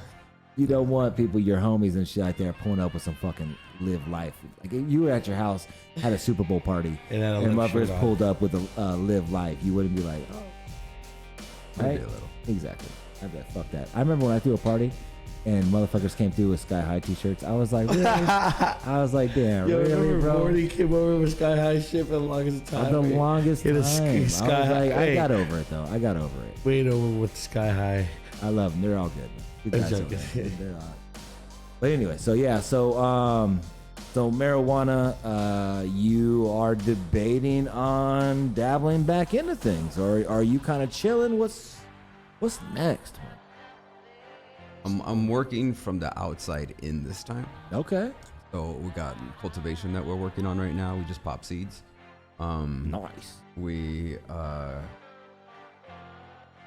you don't want people, your homies and shit out there pulling up with some fucking live life. Like, if you were at your house, had a Super Bowl party, And had a and live shirt motherfuckers on. pulled up with a live life, you wouldn't be like, oh. Maybe Right? a little. Exactly. I bet. Fuck that. I remember when I threw a party and motherfuckers came through with Sky High t-shirts. I was like, really? I was like, damn, Yo, really, remember bro? Morty came over with Sky High shit for the longest For time. the We longest hit time. a I was Sky High. like, I Hey, got over it, though. I got over it. wait over with Sky High. I love them. They're all good. Good I'm guys over joking. there. They're all- But anyway, so marijuana, you are debating on dabbling back into things, or are you kind of chilling? What's next? I'm working from the outside in this time. Okay. So we got cultivation that we're working on right now. We just pop seeds. Nice. We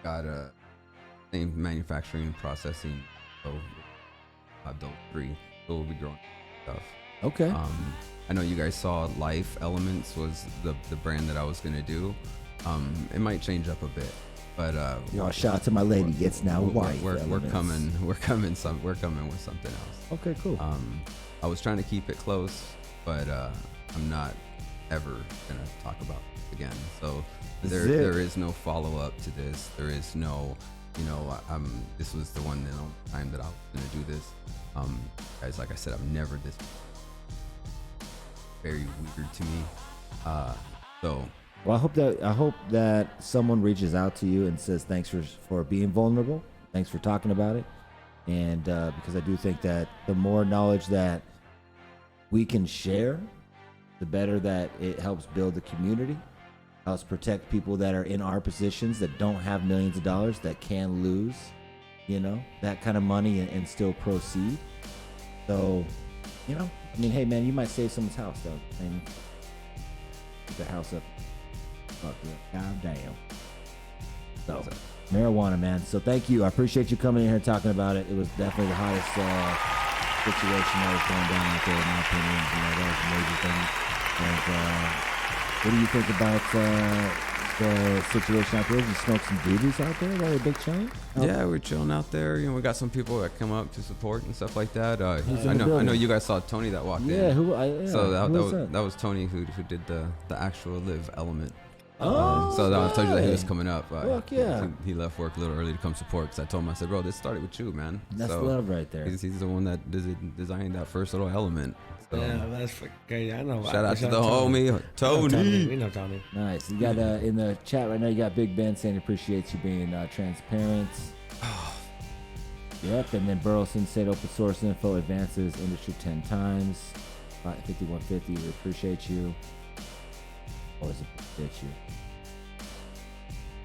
got a same manufacturing processing. So have those 3. So we'll be growing stuff. Okay. I know you guys saw Life Elements was the brand that I was gonna do. It might change up a bit, but Yo, shout out to my lady. It's now wife. We're Elements. coming with something else. Okay, cool. I was trying to keep it close, but I'm not ever gonna talk about it again. So there is no follow up to this. There is no, this was the one time that I was gonna do this. Guys, like I said, I've never this very weird to me. So. Well, I hope that someone reaches out to you and says thanks for being vulnerable. Thanks for talking about it. And because I do think that the more knowledge that we can share, the better that it helps build the community, helps protect people that are in our positions that don't have millions of dollars, that can lose, that kind of money and still proceed. So You know, I mean, hey man, you might save someone's house though. And get the house up. Fuck yeah, god damn. So, marijuana, man. So thank you. I appreciate you coming in here and talking about it. It was definitely the hottest situation that was going down out there, in my opinion. You know, that was a major thing. And what do you think about the situation out there? Did you smoke some doobies out there? That were a big chunk? Yeah, we're chilling out there. You know, we got some people that come up to support and stuff like that. I in the know building? you guys saw Tony that walked in. Yeah, So who was that was Tony who did the actual live element. Oh, So I told you that he was okay. coming up. Fuck yeah. He left work a little early to come support because I told him, I said, bro, this started with you, man. That's so love right there. He's the one that designed that first little element. So Yeah, that's fucking crazy. I know. shout out to the homie, Tony. We know Tony. Nice. You got in the chat right now, you got Big Ben saying appreciates you being transparent. Yep, and then Burleson said open source info advances industry 10 times. 5150, we appreciate you. Always appreciate you.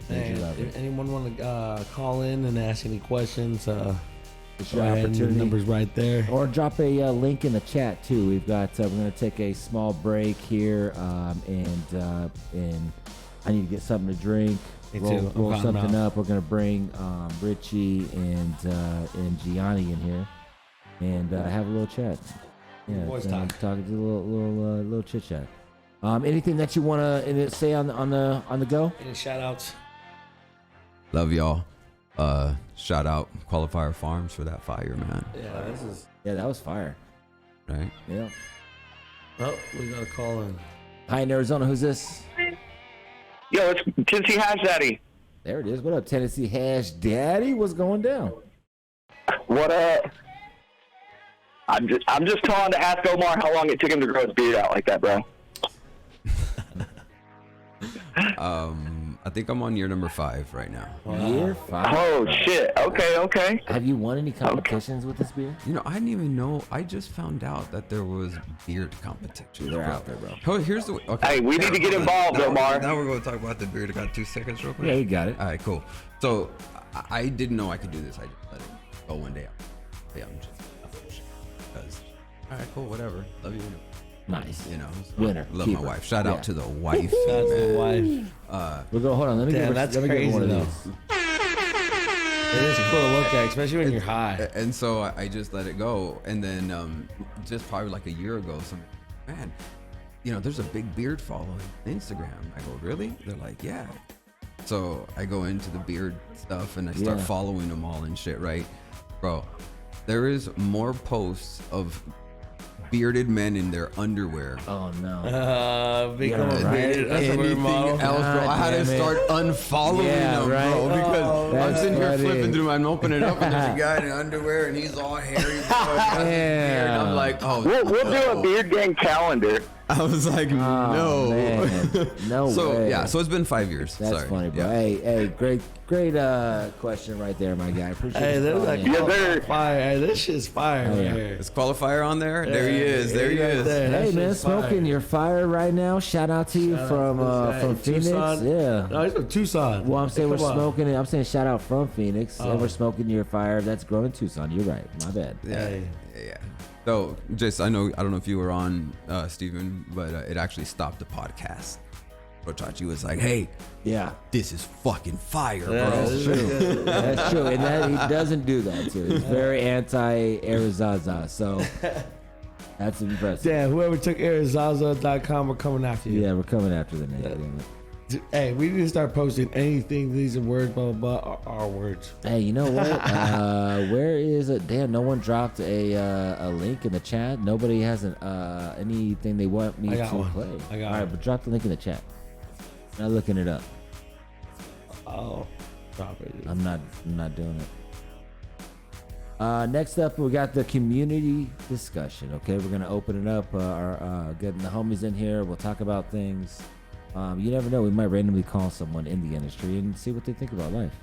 Hey, if anyone want to call in and ask any questions, It's go your ahead, the opportunity. number's right there. Or drop a link in the chat too. We've got we're gonna take a small break here, and I need to get something to drink. Me too. Roll I'm something out. up. We're gonna bring Richie and Gianni in here, and have a little chat. Yeah, Boys so talk. talking to a little chit chat. Anything that you wanna say on the go? Any shout outs? Love y'all. Shout out Qualifier Farms for that fire, man. Yeah, this is. Yeah, that was fire. Right? Yeah. Oh, we got a call in. Hi in Arizona. Who's this? Yo, it's Tennessee Hash Daddy. There it is. What up, Tennessee Hash Daddy? What's going down? What up? I'm just calling to ask Omar how long it took him to grow his beard out like that, bro. I think I'm on year number 5 right now. Year 5. Oh shit. Okay. Have you won any competitions with this beer? You know, I didn't even know. I just found out that there was beard competition. They're out there, bro. Oh, here's the. Okay. Hey, we need to get involved, Omar. Now we're going to talk about the beard. I got 2 seconds, real quick. Yeah, you got it. All right, cool. So I didn't know I could do this. I just let it go one day. Yeah, I'm just. Because, all right, cool, whatever. Love you. Nice. You know, Winner. love Keeper. my wife. Shout out to the wife. Shout out to the man. wife. We'll go. Hold on. Let me Damn, get. that's let me get crazy, one of though. these. It is cool to look at, especially when you're high. And so I just let it go. And then just probably like a year ago, man, you know, there's a big beard following on Instagram. I go, really? They're like, yeah. So I go into the beard stuff and I start Yeah. following them all and shit, right? Bro, there is more posts of bearded men in their underwear. Oh no. Become Yeah, a right. bearded Anything model. else, bro? I had to God damn it. start unfollowing Yeah, them, right. bro, because Oh, I'm that's sitting here funny. flipping through. I'm opening it up, and there's a guy in underwear, and he's all hairy. Bro, got his beard. I'm like, oh, We'll do no. a beard gang calendar. I was like, Oh, no. man. No So way. yeah, so it's been 5 years. That's Sorry. funny, bro. Yeah. Hey, great question right there, my guy. Appreciate Hey, you there's calling like in. Yes, sir. fire. Hey, this shit's fire Oh, right yeah. here. Is Qualifier on there? There he is. There he right is. there. That Hey man, shit's fire. smoking your fire right now. Shout out to you Shout out from to this guy from in Phoenix. Tucson. Yeah. No, he's from Tucson. Well, I'm saying Hey, we're come on. smoking it. I'm saying shout out from Phoenix, Oh. and we're smoking your fire that's grown in Tucson. You're right. My bad. Hey. Yeah. So, Jace, I don't know if you were on, Steven, but it actually stopped the podcast. Rochachi was like, hey, Yeah, this is fucking fire, bro. Yeah, this is good. that's true. And that he doesn't do that too. He's very anti-Arizaza, so that's impressive. Damn, whoever took Arizaza.com, we're coming after you. Yeah, we're coming after the name. damn it. Hey, we need to start posting anything. These are words, blah, blah, blah, our words. Hey, you know what? Where is it? Damn, no one dropped a link in the chat. Nobody has anything they want me I got to one. play. I got All right, one. but drop the link in the chat. I'm not looking it up. Oh, drop it. I'm not doing it. Next up, we got the community discussion. Okay, we're gonna open it up. Getting the homies in here. We'll talk about things. You never know. We might randomly call someone in the industry and see what they think about life.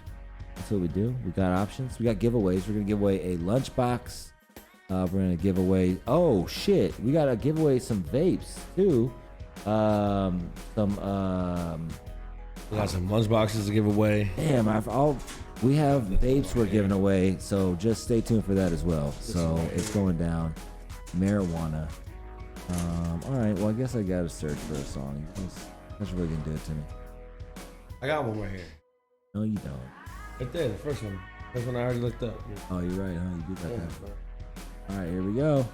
That's what we do. We got options. We got giveaways. We're gonna give away a lunchbox. We're gonna give away. Oh shit! We gotta give away some vapes too. We got some lunchboxes to give away. Damn, we have vapes we're giving away, so just stay tuned for that as well. So it's going down. marijuana. All right. Well, I guess I gotta search for a song. That's really gonna do it to me. I got one right here. No, you don't. Right there, the first one. That's one I already looked up. Oh, you're right, huh? You do got that. All right, here we go.